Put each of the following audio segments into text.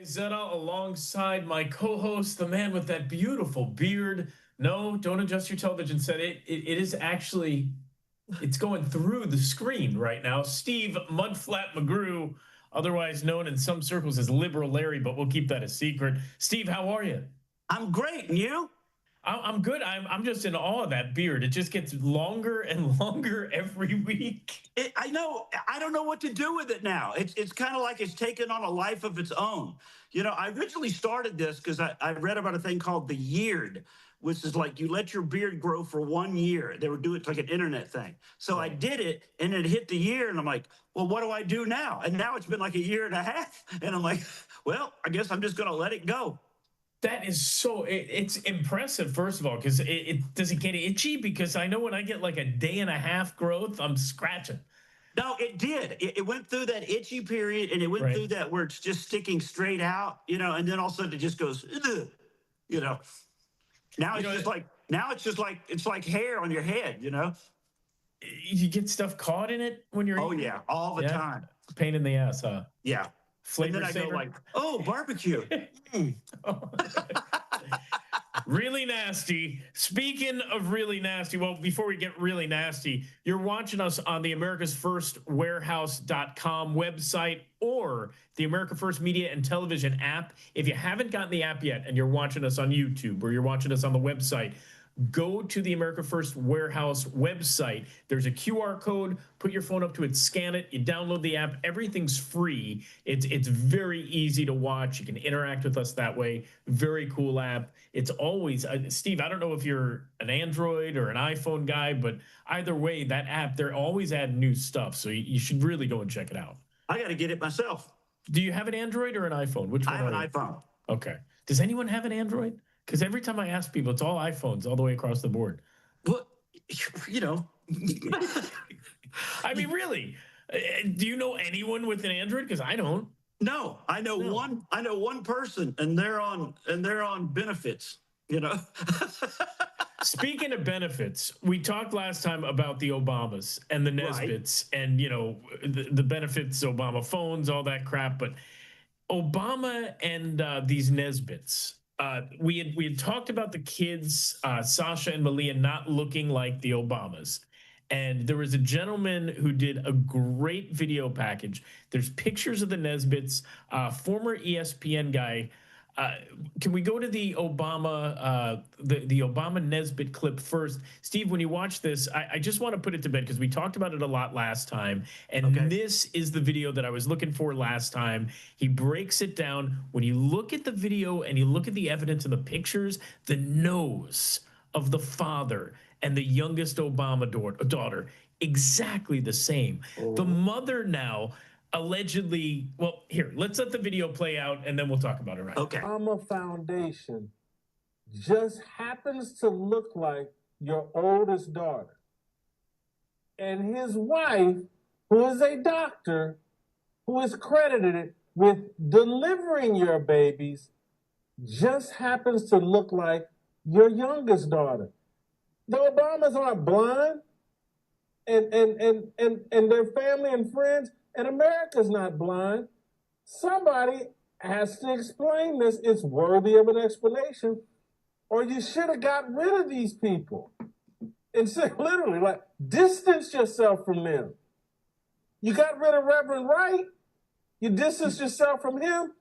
Zeta alongside my co-host, the man with that beautiful beard. No, don't adjust your television set. It is actually it's going through the screen right now. Steve Mudflat McGrew, otherwise known in some circles as Liberal Larry, but we'll keep that a secret. Steve, how are you? I'm great, and you? I'm good. I'm just in awe of that beard. It just gets longer and longer every week. I know. I don't know what to do with it now. It's kind of like it's taken on a life of its own. You know, I originally started this because I read about a thing called the yeared, which is like you let your beard grow for 1 year. They were doing it like an internet thing. So I did it, and it hit the year, and I'm like, well, what do I do now? And now it's been like a year and a half, and I'm like, well, I guess I'm just going to let it go. That is so it's impressive, first of all, because it does it get itchy? Because I know when I get like a day and a half growth, I'm scratching. No, it did. It went through that itchy period, and it went Right. through that where it's just sticking straight out, and then all of a sudden it just goes, ugh, you know. Now You it's know, just like it's like hair on your head. you get stuff caught in it when you're Oh eating. yeah, all the Yeah. time. Pain in the ass, huh? Yeah. And Flavor then I go saver. like, oh, barbecue. Mm. Really nasty. Speaking of really nasty, well, before we get really nasty, you're watching us on the America's First Warehouse.com website or the America First Media and Television app. If you haven't gotten the app yet and you're watching us on YouTube or you're watching us on the website, go to the America First Warehouse website. There's a QR code. Put your phone up to it, scan it. You download the app. Everything's free. It's very easy to watch. You can interact with us that way. Very cool app. It's always Steve. I don't know if you're an Android or an iPhone guy, but either way, that app they're always adding new stuff. So you should really go and check it out. I got to get it myself. Do you have an Android or an iPhone? Which one I have are an you? iPhone. Okay. Does anyone have an Android? Because every time I ask people, it's all iPhones all the way across the board. Well, you know. I mean, really, do you know anyone with an Android? Because I don't. No, I know No. one. I know one person, and they're on benefits. Speaking of benefits, we talked last time about the Obamas and the Nesbits, and the benefits, Obama phones, all that crap. But Obama and these Nesbits, we had talked about the kids, Sasha and Malia, not looking like the Obamas. And there was a gentleman who did a great video package. There's pictures of the Nesbits, former ESPN guy. Can we go to the the Obama Nesbitt clip first, Steve? When you watch this, I just want to put it to bed because we talked about it a lot last time, and this is the video that I was looking for last time. He breaks it down. When you look at the video and you look at the evidence and the pictures, the nose of the father and the youngest Obama daughter exactly the same. The mother now allegedly, well, here, let's let the video play out and then we'll talk about it. Right. Okay. Obama Foundation just happens to look like your oldest daughter. And his wife, who is a doctor, who is credited with delivering your babies, just happens to look like your youngest daughter. The Obamas aren't blind, and their family and friends, and America's not blind. Somebody has to explain this. It's worthy of an explanation, or you should have got rid of these people. And so, literally, like, distance yourself from them. You got rid of Reverend Wright. You distance yourself from him.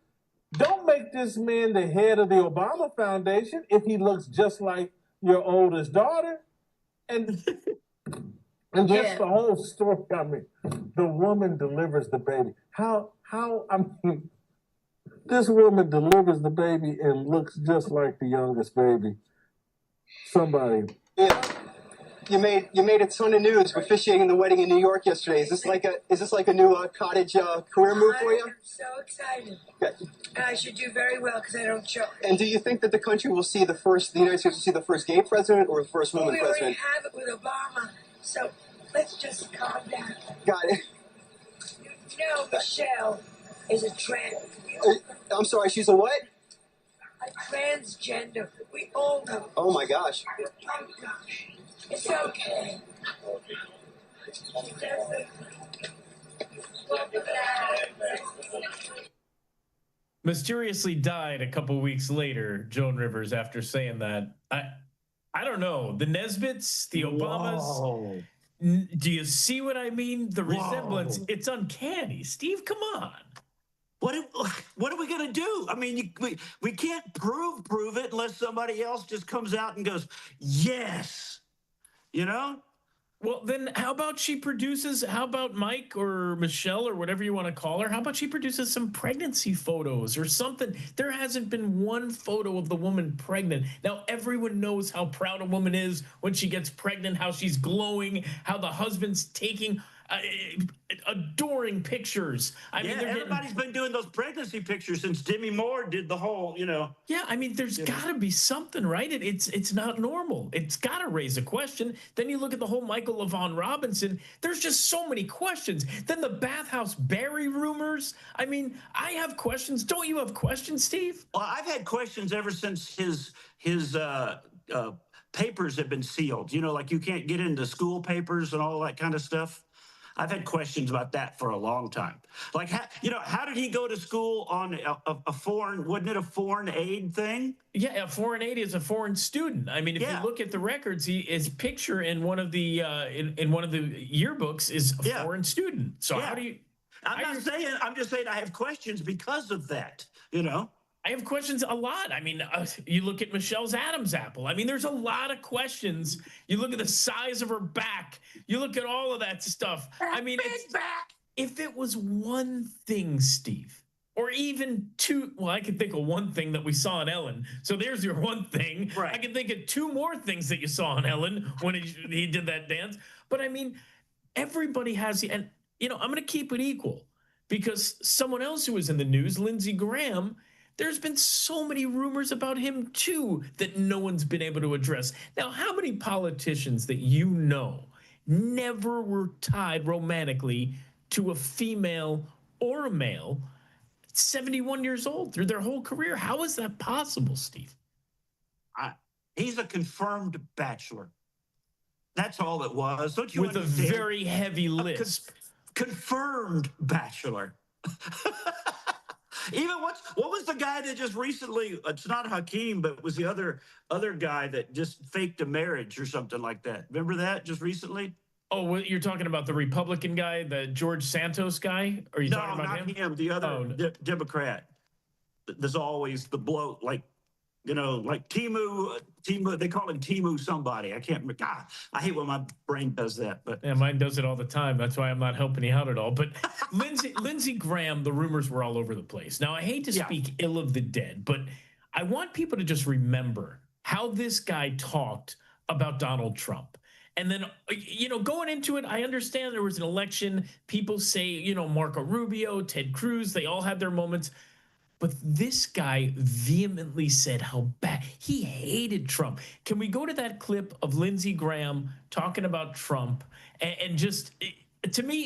Don't make this man the head of the Obama Foundation if he looks just like your oldest daughter. And just the whole story. I mean, the woman delivers the baby. I mean, this woman delivers the baby and looks just like the youngest baby. Somebody. Yeah. You made a ton of news officiating the wedding in New York yesterday. Is this like a new cottage career move for you? I'm so excited. Okay. And I should do very well because I don't choke. And do you think that the country will see the United States will see the first gay president or the first woman we president? We already have it with Obama, so let's just calm down. Got it. You know, Michelle is a trans. I'm sorry, she's a what? A transgender. We all know. Oh my gosh. Oh gosh. It's okay. mysteriously died a couple weeks later, Joan Rivers, after saying that. I don't know. The Nesbitts, the Obamas. Whoa. Do you see what I mean? The resemblance, Whoa. it's uncanny. Steve, come on. What are we going to do? I mean, we can't prove it unless somebody else just comes out and goes, yes, you know? Well, then how about how about Mike or Michelle or whatever you want to call her? How about she produces some pregnancy photos or something? There hasn't been one photo of the woman pregnant. Now, everyone knows how proud a woman is when she gets pregnant, how she's glowing, how the husband's taking adoring pictures. I mean, everybody's been doing those pregnancy pictures since Demi Moore did the whole, Yeah, I mean, there's got to be something, right? It's not normal. It's got to raise a question. Then you look at the whole Michael LaVaughn Robinson. There's just so many questions. Then the bathhouse Barry rumors. I mean, I have questions. Don't you have questions, Steve? Well, I've had questions ever since his papers have been sealed. Like you can't get into school papers and all that kind of stuff. I've had questions about that for a long time. Like, how did he go to school on a foreign? Wasn't it a foreign aid thing? Yeah, a foreign aid is a foreign student. I mean, if you look at the records, his picture in one of the in one of the yearbooks is a foreign student. So how do you? I'm just saying I have questions because of that. I have questions a lot. I mean, you look at Michelle's Adam's apple. I mean, there's a lot of questions. You look at the size of her back. You look at all of that stuff. I mean, if it was one thing, Steve, or even two, well, I can think of one thing that we saw on Ellen. So there's your one thing. Right. I can think of two more things that you saw on Ellen when he did that dance. But I mean, everybody has, and I'm going to keep it equal because someone else who was in the news, Lindsey Graham, there's been so many rumors about him too that no one's been able to address. Now, how many politicians that never were tied romantically to a female or a male 71 years old through their whole career? How is that possible, Steve? He's a confirmed bachelor. That's all it was. Don't you understand? With a very heavy lisp. Confirmed bachelor. Even what was the guy that just recently? It's not Hakeem, but it was the other guy that just faked a marriage or something like that. Remember that just recently? Oh, you're talking about the Republican guy, the George Santos guy? Are you talking about him? The other Democrat. There's always the bloke, like Timu. They call him Timu somebody. I can't remember. God, I hate when my brain does that. But yeah, mine does it all the time. That's why I'm not helping you out at all. But Lindsey Graham, the rumors were all over the place. Now, I hate to speak ill of the dead, but I want people to just remember how this guy talked about Donald Trump. And then, going into it, I understand there was an election. People say, Marco Rubio, Ted Cruz, they all had their moments. But this guy vehemently said how bad he hated Trump. Can we go to that clip of Lindsey Graham talking about Trump and just, to me,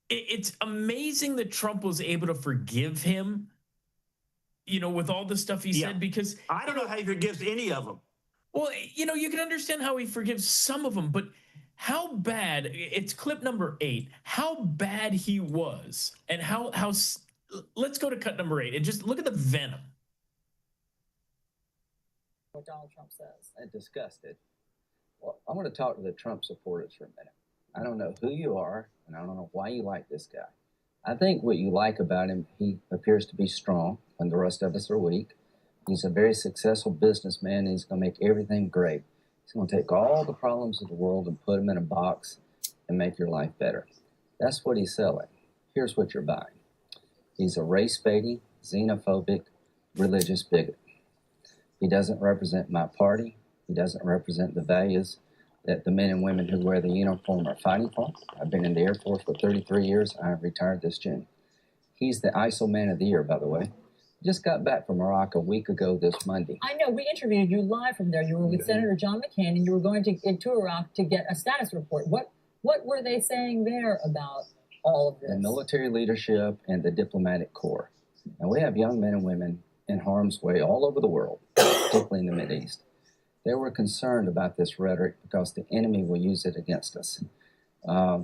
it's amazing that Trump was able to forgive him, with all the stuff he said, because I don't know how he forgives any of them. Well, you can understand how he forgives some of them, but how bad, it's clip number 8, how bad he was and how let's go to cut number 8 and just look at the venom. What Donald Trump says. And disgusted. Well, I want to talk to the Trump supporters for a minute. I don't know who you are, and I don't know why you like this guy. I think what you like about him, he appears to be strong when the rest of us are weak. He's a very successful businessman, and he's going to make everything great. He's going to take all the problems of the world and put them in a box and make your life better. That's what he's selling. Here's what you're buying. He's a race-baiting, xenophobic, religious bigot. He doesn't represent my party. He doesn't represent the values that the men and women who wear the uniform are fighting for. I've been in the Air Force for 33 years. I retired this June. He's the ISIL Man of the Year, by the way. Just got back from Iraq a week ago this Monday. I know. We interviewed you live from there. You were with Senator John McCain, and you were going into Iraq to get a status report. What were they saying there about all of this? The military leadership and the diplomatic corps. Now, we have young men and women in harm's way all over the world, particularly in the Mideast. They were concerned about this rhetoric because the enemy will use it against us.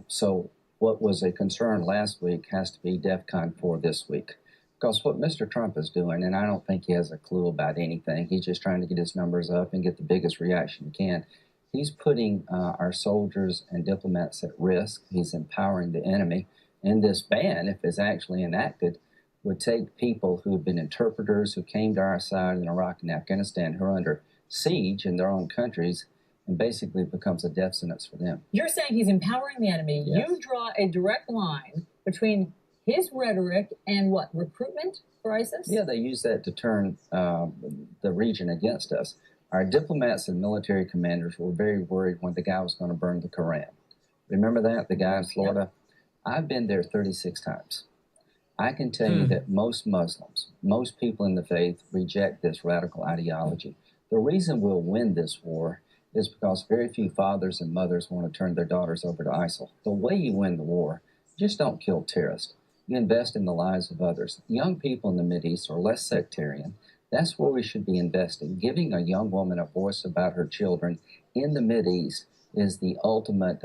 So what was a concern last week has to be DEFCON 4 this week. Because what Mr. Trump is doing, and I don't think he has a clue about anything, he's just trying to get his numbers up and get the biggest reaction he can. He's putting our soldiers and diplomats at risk. He's empowering the enemy. And this ban, if it's actually enacted, would take people who have been interpreters, who came to our side in Iraq and Afghanistan, who are under siege in their own countries, and basically becomes a death sentence for them. You're saying he's empowering the enemy. Yes. You draw a direct line between his rhetoric and what, recruitment for ISIS? Yeah, they use that to turn the region against us. Our diplomats and military commanders were very worried when the guy was going to burn the Koran. Remember that, the guy in Florida? Yep. I've been there 36 times. I can tell you that most Muslims, most people in the faith, reject this radical ideology. The reason we'll win this war is because very few fathers and mothers want to turn their daughters over to ISIL. The way you win the war, just don't kill terrorists. You invest in the lives of others. Young people in the Mideast are less sectarian. That's where we should be investing. Giving a young woman a voice about her children in the Mideast is the ultimate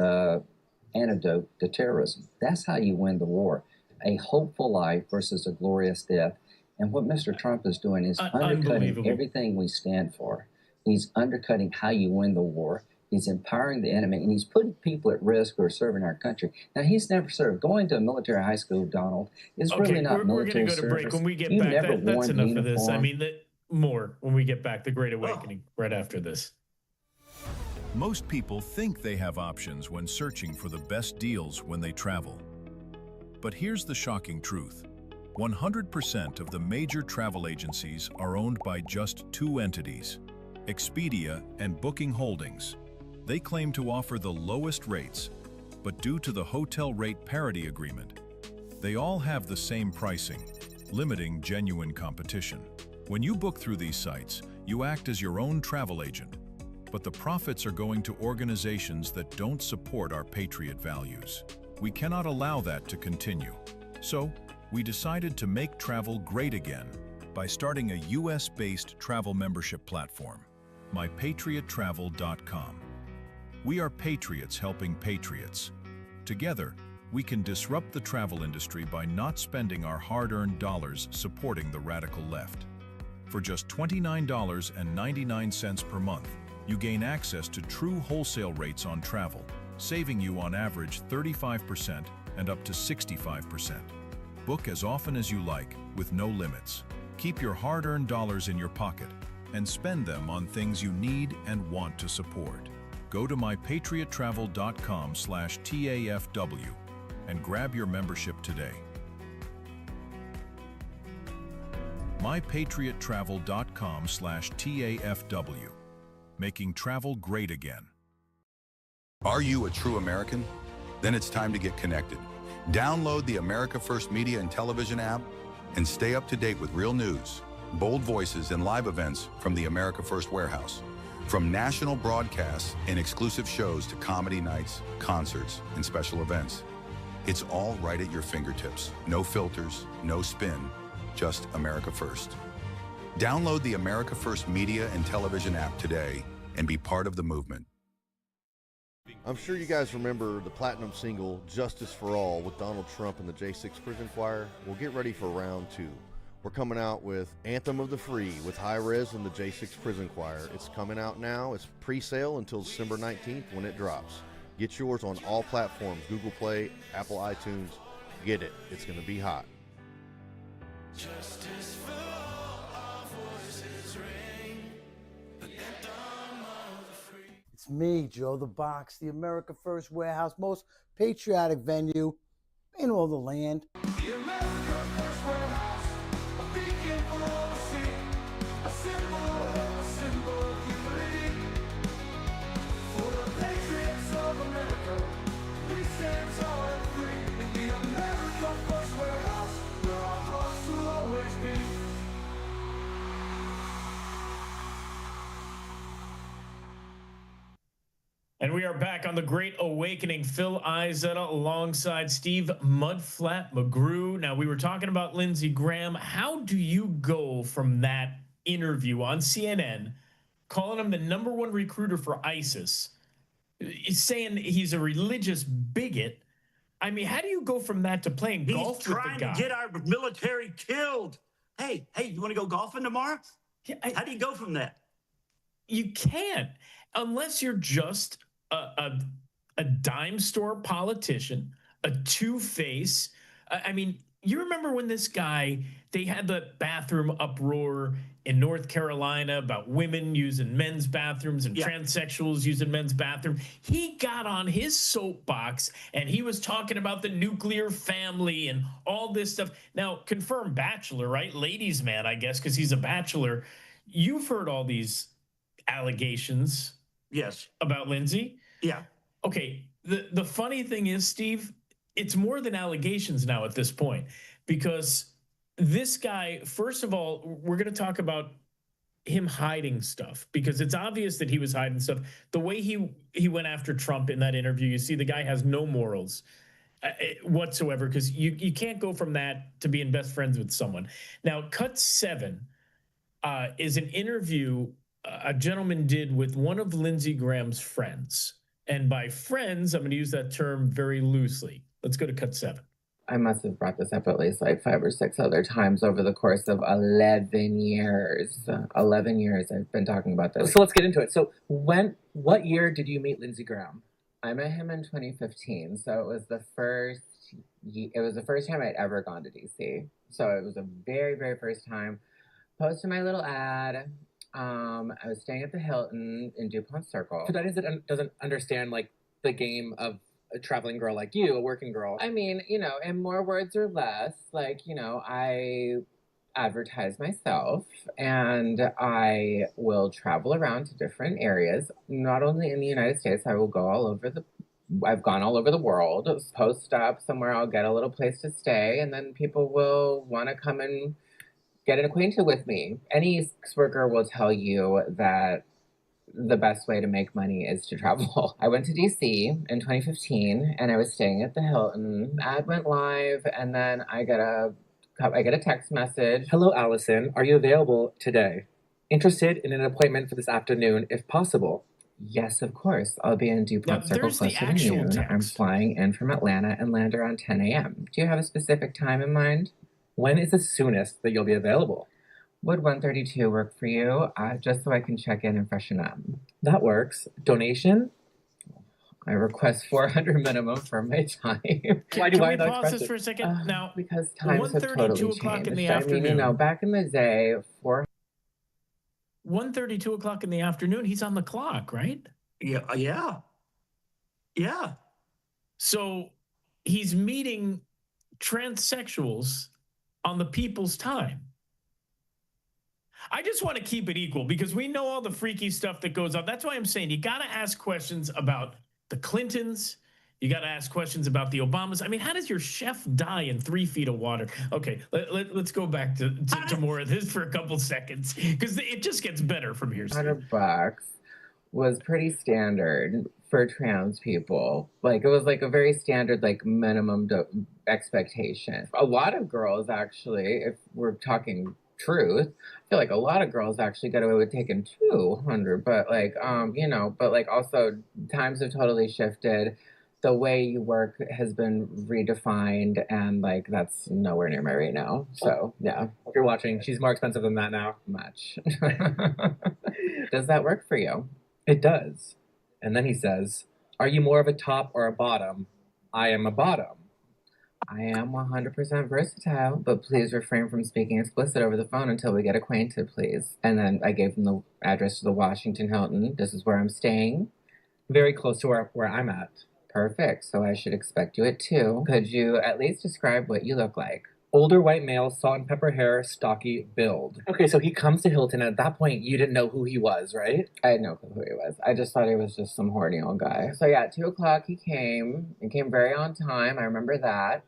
antidote to terrorism. That's how you win the war. A hopeful life versus a glorious death. And what Mr. Trump is doing is undercutting everything we stand for. He's undercutting how you win the war. He's empowering the enemy, and he's putting people at risk who are serving our country. Now, he's never served. Going to a military high school, Donald, is really not military service. We're going to go to break. When we get back, that's enough of this. I mean, more when we get back. The Great Awakening right after this. Most people think they have options when searching for the best deals when they travel. But here's the shocking truth. 100% of the major travel agencies are owned by just two entities, Expedia and Booking Holdings. They claim to offer the lowest rates, but due to the hotel rate parity agreement, they all have the same pricing, limiting genuine competition. When you book through these sites, you act as your own travel agent, but the profits are going to organizations that don't support our patriot values. We cannot allow that to continue. So, we decided to make travel great again by starting a US-based travel membership platform, mypatriottravel.com. We are patriots helping patriots. Together, we can disrupt the travel industry by not spending our hard-earned dollars supporting the radical left. For just $29.99 per month, you gain access to true wholesale rates on travel, saving you on average 35% and up to 65%. Book as often as you like, with no limits. Keep your hard-earned dollars in your pocket and spend them on things you need and want to support. Go to mypatriottravel.com/TAFW and grab your membership today. mypatriottravel.com/TAFW, making travel great again. Are you a true American? Then it's time to get connected. Download the America First Media and Television app and stay up to date with real news, bold voices, and live events from the America First Warehouse. From national broadcasts and exclusive shows to comedy nights, concerts, and special events. It's all right at your fingertips. No filters, no spin, just America First. Download the America First Media and Television app today and be part of the movement. I'm sure you guys remember the platinum single, Justice for All, with Donald Trump and the J6 Prison Choir. Well, get ready for round two. We're coming out with Anthem of the Free with High Res and the J6 Prison Choir. It's coming out now. It's pre-sale until December 19th when it drops. Get yours on all platforms, Google Play, Apple iTunes. Get it. It's going to be hot. Justice for all, our voices ring. The anthem of the free. It's me, Joe the Box, the America First Warehouse, most patriotic venue in all the land. The America First Warehouse, a beacon for all to see, a symbol of unity. For the patriots of America, we stand tall and free. In the America First Warehouse, where our hearts will always be. And we are back on the Great Awakening. Phil Izetta alongside Steve Mudflat McGrew. Now, we were talking about Lindsey Graham. How do you go from that interview on CNN, calling him the #1 recruiter for ISIS, saying he's a religious bigot? I mean, how do you go from that to playing golf with the Trying guy? to get our military killed. Hey, you want to go golfing tomorrow? Yeah, how do you go from that? You can't unless you're just a dime store politician, a two-face. I mean, you remember when this guy, they had the bathroom uproar in North Carolina about women using men's bathrooms and transsexuals using men's bathroom. He got on his soapbox and he was talking about the nuclear family and all this stuff. Now, confirmed bachelor, right? Ladies' man, I guess, because he's a bachelor. You've heard all these allegations. Yes. About Lindsay? Yeah. Okay. The funny thing is, Steve, it's more than allegations now at this point, because this guy, first of all, we're going to talk about him hiding stuff, because it's obvious that he was hiding stuff. The way he went after Trump in that interview, you see the guy has no morals whatsoever, because you can't go from that to being best friends with someone. Now, cut 7 is an interview a gentleman did with one of Lindsey Graham's friends. And by friends, I'm going to use that term very loosely. Let's go to cut 7. I must have brought this up at least like 5 or 6 other times over the course of 11 years. 11 years I've been talking about this. So let's get into it. So what year did you meet Lindsey Graham? I met him in 2015. So it was the first time I'd ever gone to DC. So it was a very, very first time. Posted my little ad. I was staying at the Hilton in DuPont Circle. So that doesn't understand like the game of a traveling girl like you, a working girl. I mean, in more words or less, like, I advertise myself and I will travel around to different areas, not only in the United States. I've gone all over the world. Post up somewhere, I'll get a little place to stay, and then people will want to come and get acquainted with me. Any sex worker will tell you that the best way to make money is to travel. I went to DC in 2015 and I was staying at the Hilton. Ad went live and then I get a text message. Hello, Allison. Are you available today? Interested in an appointment for this afternoon, if possible? Yes, of course. I'll be in DuPont Circle closer to noon. I'm flying in from Atlanta and land around 10 a.m. Do you have a specific time in mind? When is the soonest that you'll be available? Would 1:32 work for you? Just so I can check in and freshen up. That works. Donation? I request $400 minimum for my time. Can we pause this for a second? Now, because times have totally 2 o'clock changed. in the I afternoon. mean, back in the day, 1:30, 2 o'clock in the afternoon, he's on the clock, right? Yeah. So he's meeting transsexuals on the people's time. I just want to keep it equal because we know all the freaky stuff that goes on. That's why I'm saying you got to ask questions about the Clintons. You got to ask questions about the Obamas. I mean, how does your chef die in 3 feet of water? Okay, let's go back to more of this for a couple seconds because it just gets better from here. $100 was pretty standard for trans people. Like, it was like a very standard, like, minimum expectation. A lot of girls, actually, if we're talking truth, I feel like a lot of girls actually got away with taking 200, but like, but like also times have totally shifted. The way you work has been redefined, and like that's nowhere near my rate now. So yeah, if you're watching, she's more expensive than that now. Much. Does that work for you? It does. And then he says, "Are you more of a top or a bottom?" I am a bottom. I am 100% versatile, but please refrain from speaking explicit over the phone until we get acquainted, please. And then I gave him the address to the Washington Hilton. This is where I'm staying. Very close to where I'm at. Perfect. So I should expect you at 2. Could you at least describe what you look like? Older white male, salt and pepper hair, stocky build. Okay, so he comes to Hilton. At that point, you didn't know who he was, right? I had no clue who he was. I just thought he was just some horny old guy. So yeah, at 2 o'clock he came. He came very on time. I remember that.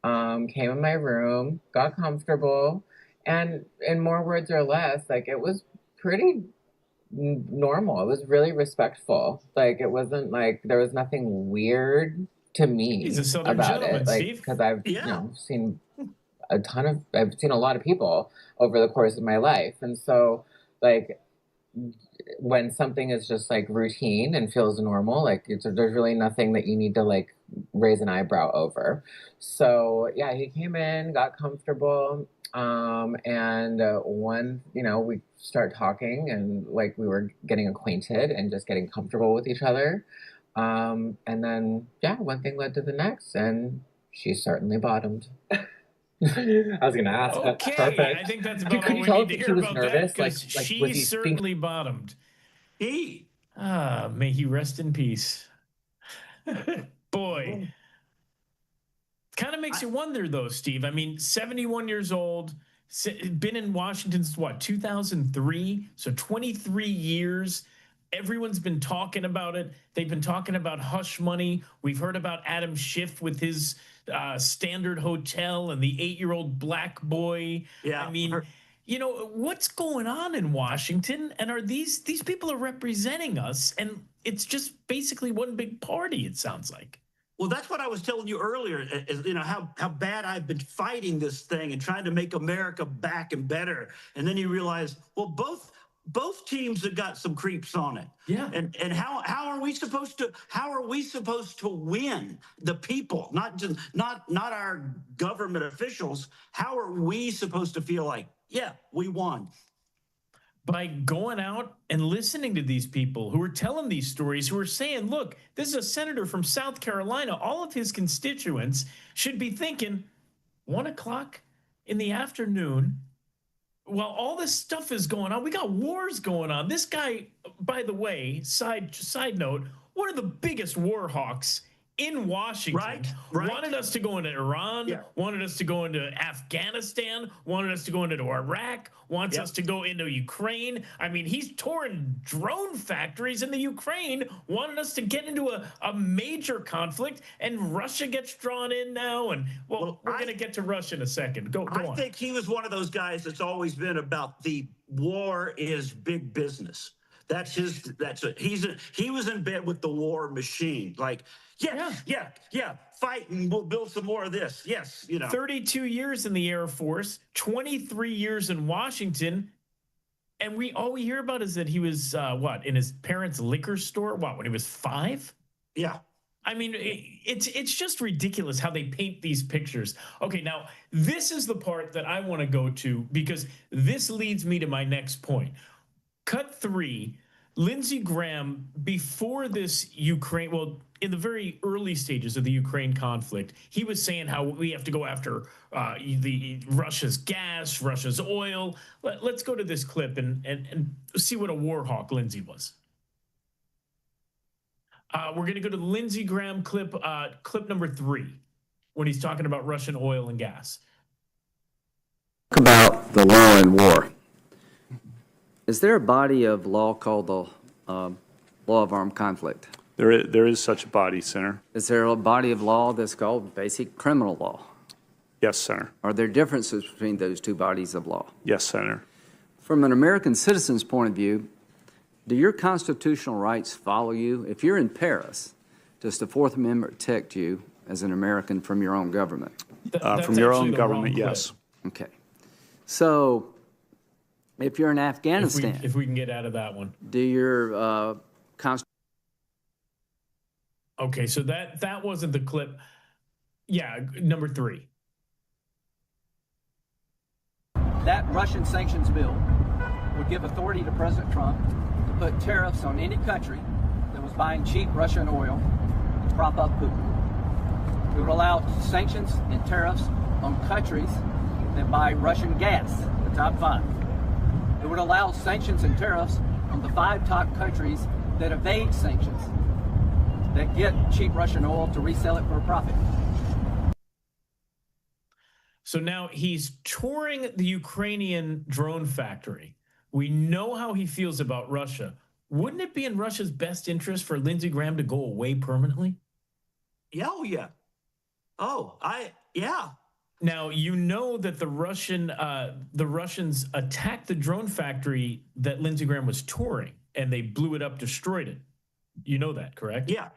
Came in my room, got comfortable, and in more words or less, like it was pretty normal. It was really respectful. Like it wasn't like there was nothing weird to me. He's a Southern about gentleman, it. Like, Steve. because I've seen I've seen a lot of people over the course of my life, and so like when something is just like routine and feels normal, like there's really nothing that you need to like raise an eyebrow over. So yeah, he came in, got comfortable, and we start talking and like we were getting acquainted and just getting comfortable with each other. And then yeah, one thing led to the next, and she certainly bottomed. I was gonna ask. Okay, Perfect. I think that's about Could all you we tell need if to he hear was about nervous? that, because Like she was he certainly bottomed. He. May he rest in peace. Boy. Kind of makes you wonder, though, Steve. I mean, 71 years old, been in Washington since what, 2003? So 23 years. Everyone's been talking about it. They've been talking about hush money. We've heard about Adam Schiff with his Standard Hotel and the 8-year-old black boy. Yeah. I mean, what's going on in Washington? And are these people are representing us? And it's just basically one big party, it sounds like. Well, that's what I was telling you earlier, is, how bad I've been fighting this thing and trying to make America back and better. And then you realize, well, both teams have got some creeps on it. Yeah. And how are we supposed to win? The people, not our government officials. How are we supposed to feel like, yeah, we won? By going out and listening to these people who are telling these stories, who are saying, look, this is a senator from South Carolina. All of his constituents should be thinking 1 o'clock in the afternoon, while all this stuff is going on. We got wars going on. This guy, by the way, side note, one of the biggest war hawks in Washington, right. Wanted us to go into Iran, wanted us to go into Afghanistan, wanted us to go into Iraq, wants us to go into Ukraine. I mean, he's touring drone factories in the Ukraine, wanted us to get into a major conflict, and Russia gets drawn in now. And we're going to get to Russia in a second. Go on. I think he was one of those guys that's always been about the war is big business. That's it. He was in bed with the war machine. Like, yeah, fight and we'll build some more of this. Yes, 32 years in the Air Force, 23 years in Washington. And all we hear about is that he was, in his parents' liquor store, when he was 5? Yeah. I mean, it's just ridiculous how they paint these pictures. Okay, now, this is the part that I want to go to, because this leads me to my next point. Cut 3, Lindsey Graham, before this Ukraine, in the very early stages of the Ukraine conflict, he was saying how we have to go after Russia's gas, Russia's oil. Let's go to this clip and see what a war hawk Lindsey was. We're going to go to the Lindsey Graham clip number 3, when he's talking about Russian oil and gas. About the law in war. Is there a body of law called the law of armed conflict? There is such a body, Senator. Is there a body of law that's called basic criminal law? Yes, Senator. Are there differences between those two bodies of law? Yes, Senator. From an American citizen's point of view, do your constitutional rights follow you? If you're in Paris, does the Fourth Amendment protect you as an American from your own government? From your own government, yes. Okay. So, if you're in Afghanistan, if we can get out of that one, do your Okay, so that wasn't the clip. Yeah, number 3. That Russian sanctions bill would give authority to President Trump to put tariffs on any country that was buying cheap Russian oil to prop up Putin. It would allow sanctions and tariffs on countries that buy Russian gas, the top 5. It would allow sanctions and tariffs on the 5 top countries that evade sanctions, that get cheap Russian oil to resell it for a profit. So now he's touring the Ukrainian drone factory. We know how he feels about Russia. Wouldn't it be in Russia's best interest for Lindsey Graham to go away permanently? Yeah. Yeah. Now, you know that the Russians attacked the drone factory that Lindsey Graham was touring, and they blew it up, destroyed it. You know that, correct? Yeah.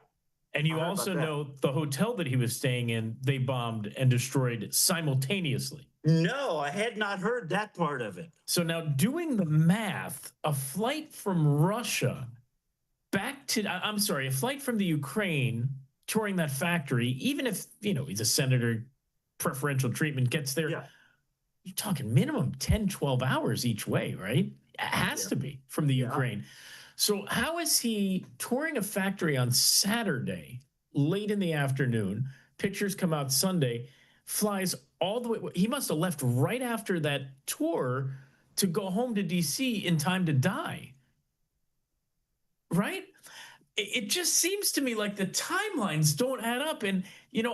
And you also know the hotel that he was staying in, they bombed and destroyed simultaneously. No, I had not heard that part of it. So now doing the math, a flight from Russia back to, I'm sorry, a flight from the Ukraine touring that factory, even if, he's a senator, preferential treatment gets there, you're talking minimum 10, 12 hours each way, right? It has to be from the Ukraine. So how is he touring a factory on Saturday, late in the afternoon? Pictures come out Sunday, flies all the way. He must have left right after that tour to go home to DC in time to die. Right? It just seems to me like the timelines don't add up. And,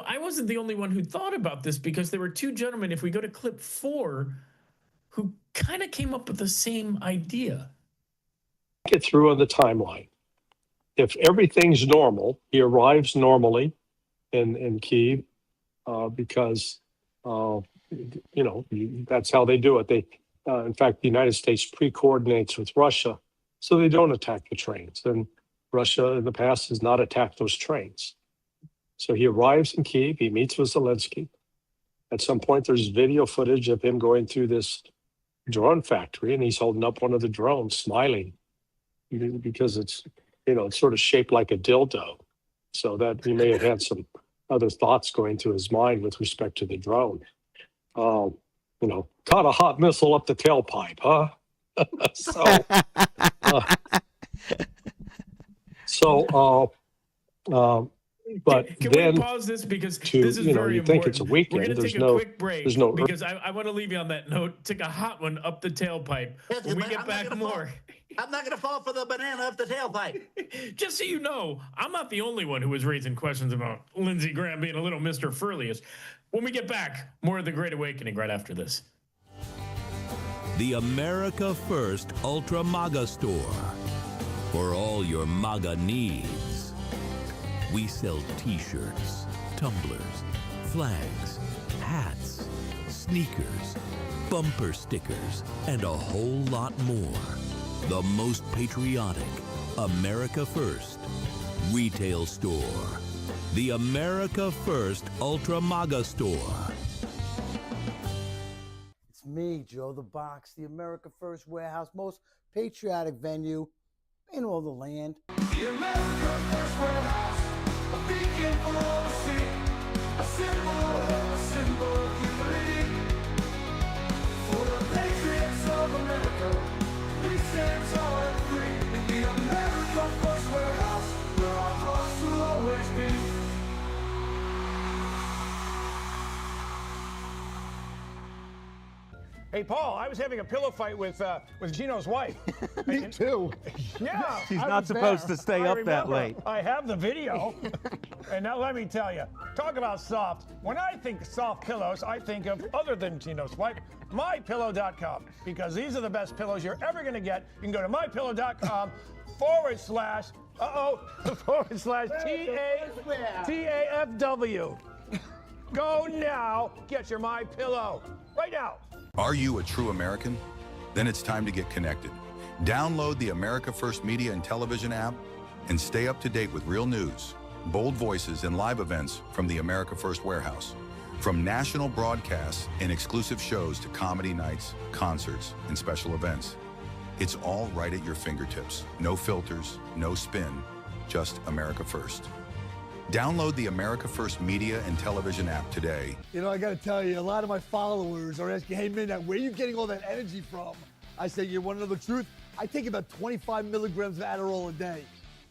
I wasn't the only one who thought about this, because there were two gentlemen, if we go to clip 4, who kind of came up with the same idea. Get through on the timeline. If everything's normal, he arrives normally in Kyiv because that's how they do it. They, in fact, the United States pre-coordinates with Russia so they don't attack the trains. And Russia in the past has not attacked those trains. So he arrives in Kyiv. He meets with Zelensky. At some point, there's video footage of him going through this drone factory, and he's holding up one of the drones, smiling, because it's, it's sort of shaped like a dildo. So that he may have had some other thoughts going through his mind with respect to the drone. Caught a hot missile up the tailpipe, huh? But can then we pause this, because this is very important. Think it's a weekend. We're going to take a quick break, because I want to leave you on that note. Take a hot one up the tailpipe. When we get back, more. I'm not going to fall for the banana up the tailpipe. Just so you know, I'm not the only one who was raising questions about Lindsey Graham being a little Mr. Furlius. When we get back, more of the Great Awakening right after this. The America First Ultra MAGA Store. For all your MAGA needs. We sell t-shirts, tumblers, flags, hats, sneakers, bumper stickers, and a whole lot more. The most patriotic, America First retail store. The America First Ultra MAGA Store. It's me, Joe the Box, the America First warehouse, most patriotic venue in all the land. The America First warehouse, a beacon for all to see, a symbol of humility. For the patriots of America, we stand tall and free. In the America First warehouse, where our hearts will always be. Hey, Paul, I was having a pillow fight with Gino's wife. Me too. Yeah. She's not supposed to stay up that late. I have the video. And now let me tell you, talk about soft. When I think soft pillows, I think of, other than Gino's wife, mypillow.com. Because these are the best pillows you're ever going to get. You can go to mypillow.com /TAFW. Go now, get your My Pillow right now. Are you a true American? Then it's time to get connected. Download the America First Media and Television app and stay up to date with real news, bold voices, and live events from the America First Warehouse. From national broadcasts and exclusive shows to comedy nights, concerts, and special events. It's all right at your fingertips. No filters, no spin, just America First. Download the America First Media and Television app today. You know, I gotta tell you, a lot of my followers are asking, hey, Midnight, where are you getting all that energy from? I say, you want to know the truth? I take about 25 milligrams of Adderall a day.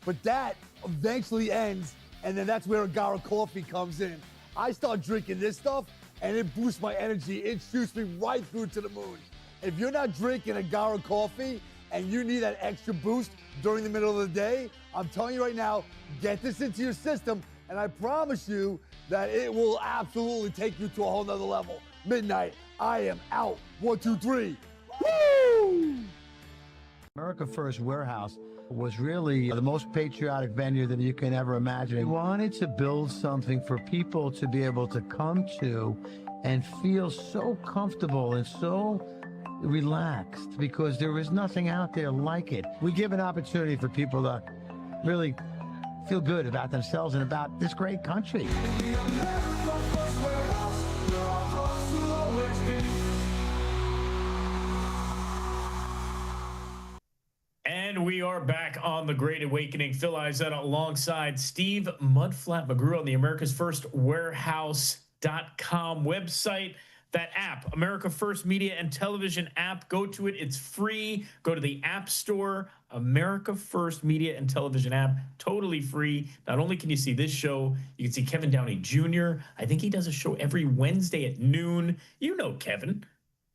But that eventually ends, and then that's where Agara coffee comes in. I start drinking this stuff, and it boosts my energy. It shoots me right through to the moon. If you're not drinking Agara coffee, and you need that extra boost during the middle of the day, I'm telling you right now, get this into your system, and I promise you that it will absolutely take you to a whole nother level. Midnight, I am out. 1, 2, 3. Woo! America First Warehouse was really the most patriotic venue that you can ever imagine. We wanted to build something for people to be able to come to and feel so comfortable and so relaxed, because there is nothing out there like it. We give an opportunity for people to really feel good about themselves and about this great country. And we are back on The Great Awakening. Phil Izetta alongside Steve Mudflat McGrew on the America's First Warehouse.com website. That app, America First Media and Television app, go to it. It's free. Go to the App Store, America First Media and Television app, totally free. Not only can you see this show, you can see Kevin Downey Jr. I think he does a show every Wednesday at noon. You know Kevin.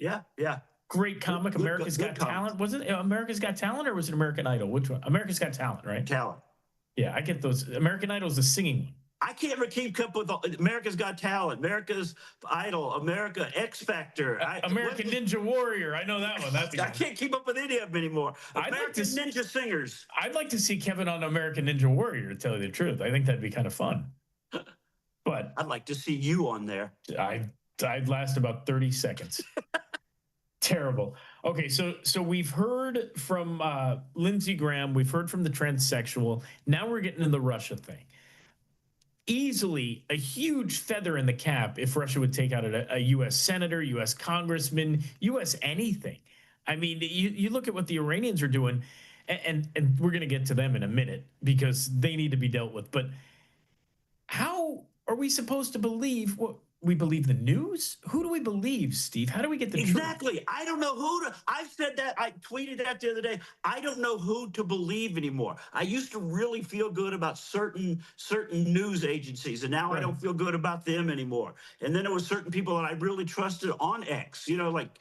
Yeah, yeah. Great comic, America's Got Talent. Was it America's Got Talent or was it American Idol? Which one? America's Got Talent, right? Talent. Yeah, I get those. American Idol is the singing one. I can't keep up with America's Got Talent, America's Idol, America X Factor, American Ninja Warrior. I know that one. That's I can't keep up with any of them anymore. American Ninja Singers. I'd like to see Kevin on American Ninja Warrior, to tell you the truth. I think that'd be kind of fun. But I'd like to see you on there. I'd last about 30 seconds. Terrible. Okay, so we've heard from Lindsey Graham. We've heard from the transsexual. Now we're getting into the Russia thing. Easily a huge feather in the cap if Russia would take out a U.S. senator, U.S. congressman, U.S. anything. I mean, you look at what the Iranians are doing, and we're going to get to them in a minute because they need to be dealt with. But how are we supposed to believe what we believe? The news? Who do we believe, Steve? How do we get the truth? Exactly. I don't know who to. I've said that. I tweeted that the other day. I don't know who to believe anymore. I used to really feel good about certain news agencies, and now I don't feel good about them anymore. And then there were certain people that I really trusted on X. You know, like.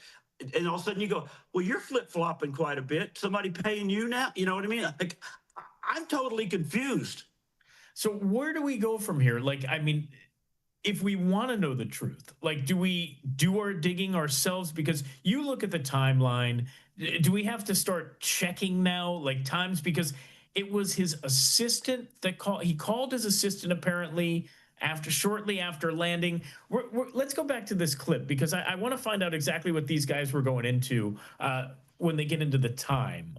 And all of a sudden you go, well, you're flip-flopping quite a bit. Somebody paying you now? You know what I mean? Like, I'm totally confused. So where do we go from here? Like, I mean, if we want to know the truth, like, do we do our digging ourselves? Because you look at the timeline, do we have to start checking now, like times? Because it was his assistant that called. He called his assistant apparently shortly after landing. Let's go back to this clip because I want to find out exactly what these guys were going into when they get into the time.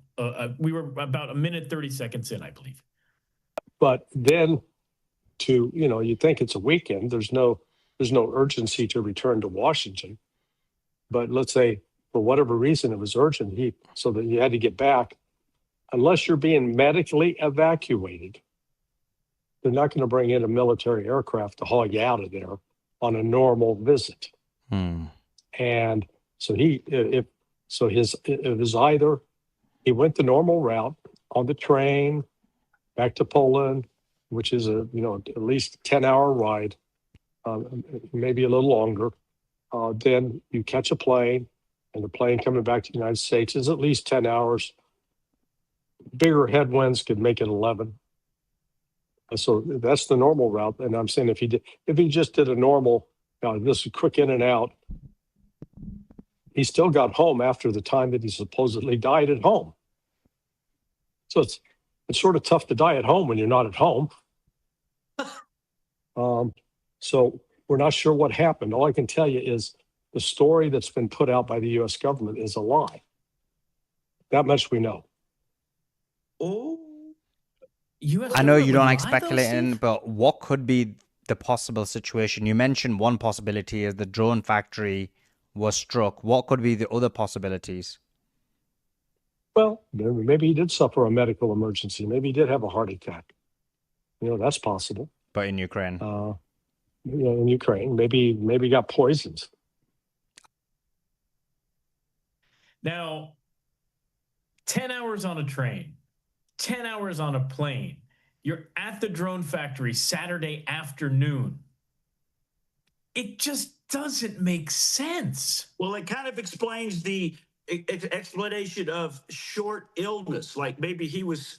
We were about a minute 30 seconds in, I believe. But then, you think it's a weekend. There's no urgency to return to Washington. But let's say for whatever reason it was urgent, so that you had to get back. Unless you're being medically evacuated, they're not going to bring in a military aircraft to haul you out of there on a normal visit. And so it was either he went the normal route on the train back to Poland, which is at least a 10-hour ride, maybe a little longer. Then you catch a plane, and the plane coming back to the United States is at least 10 hours. Bigger headwinds could make it 11. So that's the normal route. And I'm saying if he just did a normal, this is quick in and out, he still got home after the time that he supposedly died at home. So it's sort of tough to die at home when you're not at home. So we're not sure what happened. All I can tell you is the story that's been put out by the U.S. government is a lie. That much we know. I know you don't like speculating, but what could be the possible situation? You mentioned one possibility is the drone factory was struck. What could be the other possibilities? Well, maybe he did suffer a medical emergency. Maybe he did have a heart attack. That's possible. But in Ukraine? In Ukraine, maybe he got poisoned. Now, 10 hours on a train, 10 hours on a plane. You're at the drone factory Saturday afternoon. It just doesn't make sense. Well, it kind of explains the explanation of short illness. Like maybe he was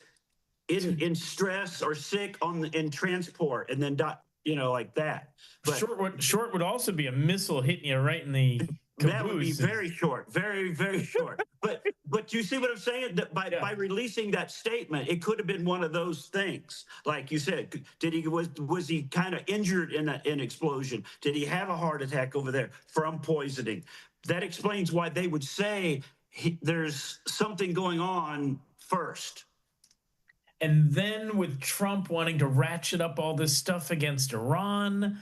in stress or sick in transport and then died, like that. But short would also be a missile hitting you right in the caboose. That would be very short, very, very short. But you see what I'm saying? That by releasing that statement, it could have been one of those things. Like you said, was he kind of injured in an explosion? Did he have a heart attack over there from poisoning? That explains why they would say there's something going on first. And then with Trump wanting to ratchet up all this stuff against Iran,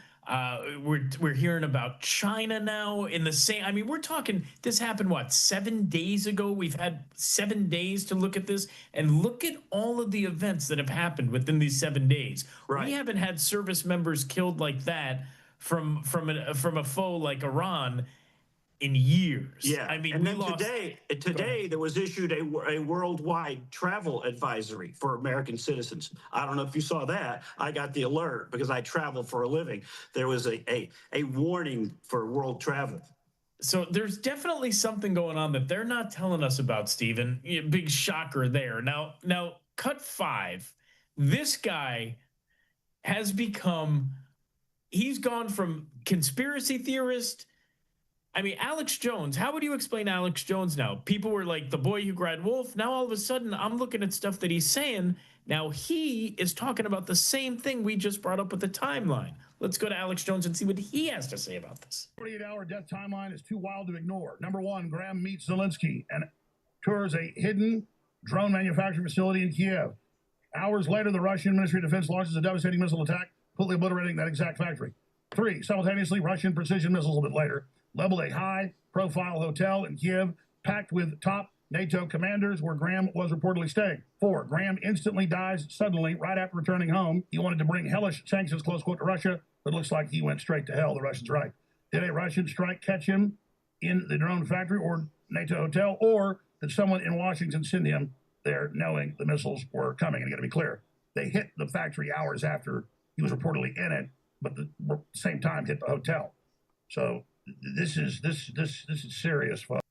we're hearing about China now in the same. I mean, we're talking. This happened what, 7 days ago? We've had 7 days to look at this, and look at all of the events that have happened within these 7 days. Right. We haven't had service members killed like that from a foe like Iran in years. Yeah, I mean, and we then lost. today there was issued a worldwide travel advisory for American citizens. I don't know if you saw that. I got the alert because I travel for a living. There was a warning for world travel. So there's definitely something going on that they're not telling us about, Stephen. Big shocker there. Now, cut 5. This guy has become. He's gone from conspiracy theorist. I mean, Alex Jones, how would you explain Alex Jones now? People were like, the boy who cried wolf. Now, all of a sudden, I'm looking at stuff that he's saying. Now, he is talking about the same thing we just brought up with the timeline. Let's go to Alex Jones and see what he has to say about this. 48-hour death timeline is too wild to ignore. Number 1, Graham meets Zelensky and tours a hidden drone manufacturing facility in Kiev. Hours later, the Russian Ministry of Defense launches a devastating missile attack, completely obliterating that exact factory. 3, simultaneously, Russian precision missiles a bit later leveled a high-profile hotel in Kiev packed with top NATO commanders where Graham was reportedly staying. 4, Graham instantly dies suddenly right after returning home. He wanted to bring hellish sanctions, close quote, to Russia, but it looks like he went straight to hell. The Russians right. Did a Russian strike catch him in the drone factory or NATO hotel, or did someone in Washington send him there knowing the missiles were coming? And got to be clear, they hit the factory hours after he was reportedly in it, but at the same time hit the hotel. So this is serious, folks.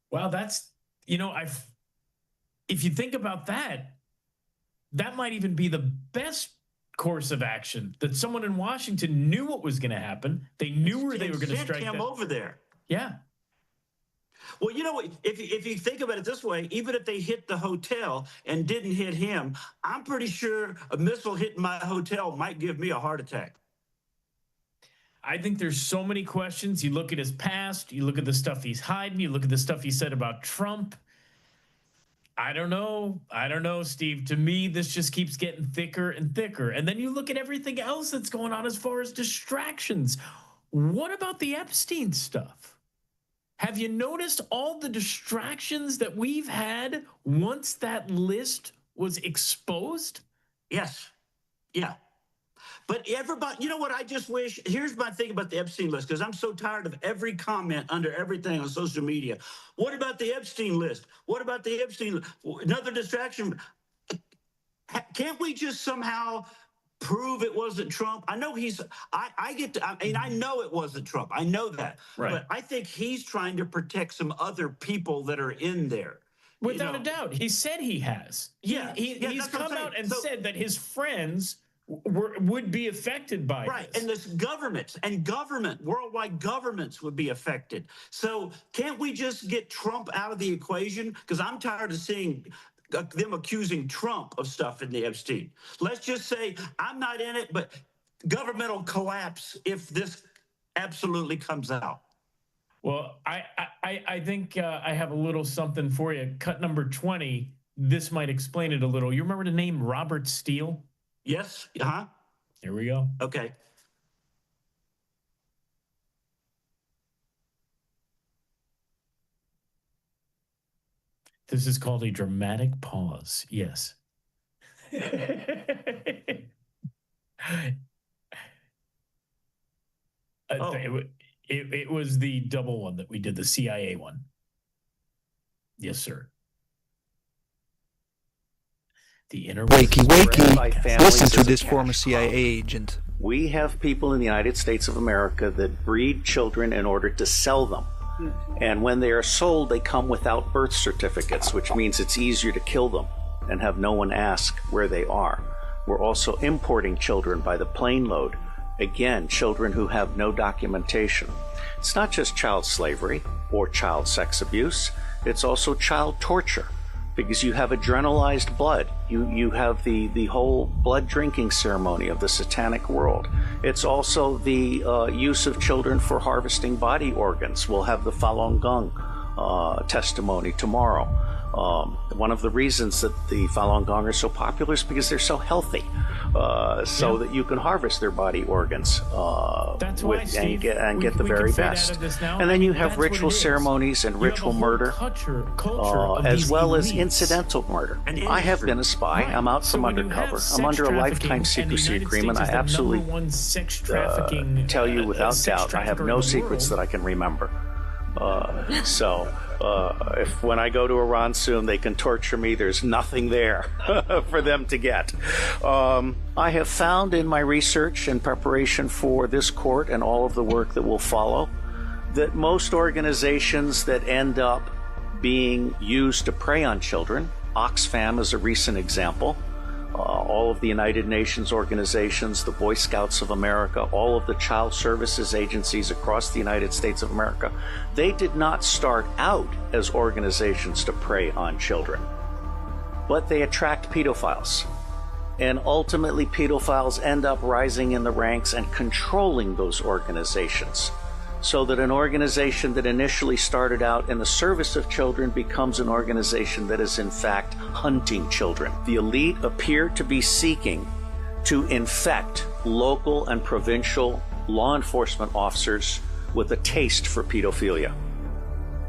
Wow, that's, if you think about that, that might even be the best course of action, that someone in Washington knew what was going to happen. They knew where they were going to strike him over there. Yeah. Well, you know what? If you think about it this way, even if they hit the hotel and didn't hit him, I'm pretty sure a missile hitting my hotel might give me a heart attack. I think there's so many questions. You look at his past, you look at the stuff he's hiding, you look at the stuff he said about Trump. I don't know, Steve. To me, this just keeps getting thicker and thicker. And then you look at everything else that's going on as far as distractions. What about the Epstein stuff? Have you noticed all the distractions that we've had once that list was exposed? Yes. Yeah. But everybody, you know what I just wish? Here's my thing about the Epstein list, because I'm so tired of every comment under everything on social media. What about the Epstein list? What about the Epstein list? Another distraction. Can't we just somehow prove it wasn't Trump? I know I know it wasn't Trump. I know that. Right. But I think he's trying to protect some other people that are in there. Without a doubt. He said he has. He's come out and said that his friends would be affected by right, this. and this worldwide governments would be affected. So can't we just get Trump out of the equation? Because I'm tired of seeing them accusing Trump of stuff in the Epstein. Let's just say I'm not in it, but governmental collapse if this absolutely comes out. Well, I think I have a little something for you. Cut number 20. This might explain it a little. You remember the name Robert Steele? Yes. Uh-huh. Here we go. Okay. This is called a dramatic pause. Yes. It was the double one that we did, the CIA one. Yes, sir. The inner wakey. Listen to this former CIA agent. We have people in the United States of America that breed children in order to sell them. And when they are sold, they come without birth certificates, which means it's easier to kill them and have no one ask where they are. We're also importing children by the plane load. Again, children who have no documentation. It's not just child slavery or child sex abuse. It's also child torture, because you have adrenalized blood. You have the whole blood drinking ceremony of the satanic world. It's also the use of children for harvesting body organs. We'll have the Falun Gong testimony tomorrow. One of the reasons that the Falun Gong are so popular is because they're so healthy, so that you can harvest their body organs That's why, Steve, and get the we very can fade best. out of this now. And then you have that's what ritual it is. ceremonies and You have a ritual whole murder, culture of as these well as elites. incidental murder. And I have industry. been a spy. Right. I'm out So from when you undercover. have I'm sex under a trafficking, lifetime and the secrecy United agreement. States I is the absolutely number one sex trafficking, tell you without sex doubt, I have trafficker no in the secrets world. that I can remember. If when I go to Iran soon, they can torture me, there's nothing there for them to get. I have found in my research and preparation for this court and all of the work that will follow that most organizations that end up being used to prey on children, Oxfam is a recent example, all of the United Nations organizations, the Boy Scouts of America, all of the child services agencies across the United States of America, they did not start out as organizations to prey on children, but they attract pedophiles. And ultimately, pedophiles end up rising in the ranks and controlling those organizations, so that an organization that initially started out in the service of children becomes an organization that is in fact hunting children. The elite appear to be seeking to infect local and provincial law enforcement officers with a taste for pedophilia.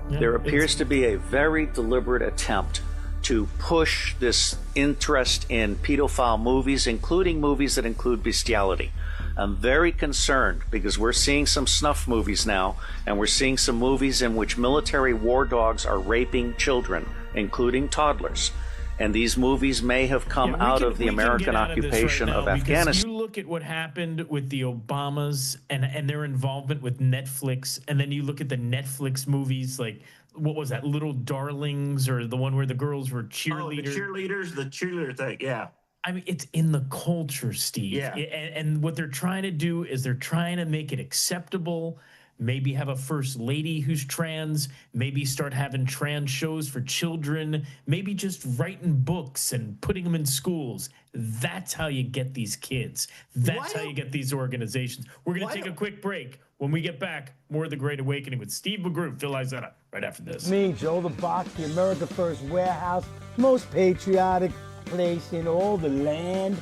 There appears to be a very deliberate attempt to push this interest in pedophile movies, including movies that include bestiality. I'm very concerned because we're seeing some snuff movies now, and we're seeing some movies in which military war dogs are raping children, including toddlers. And these movies may have come out of the American occupation of Afghanistan. You look at what happened with the Obamas and their involvement with Netflix, and then you look at the Netflix movies like, what was that, Little Darlings, or the one where the girls were cheerleaders? The cheerleader thing, yeah. I mean, it's in the culture, Steve. Yeah. And what they're trying to do is they're trying to make it acceptable, maybe have a first lady who's trans, maybe start having trans shows for children, maybe just writing books and putting them in schools. That's how you get these kids. That's how you get these organizations. We're going to take a quick break. When we get back, more of The Great Awakening with Steve McGrew, Phil Izetta, right after this. Me, Joe the Box, the America First Warehouse, most patriotic place in all the land.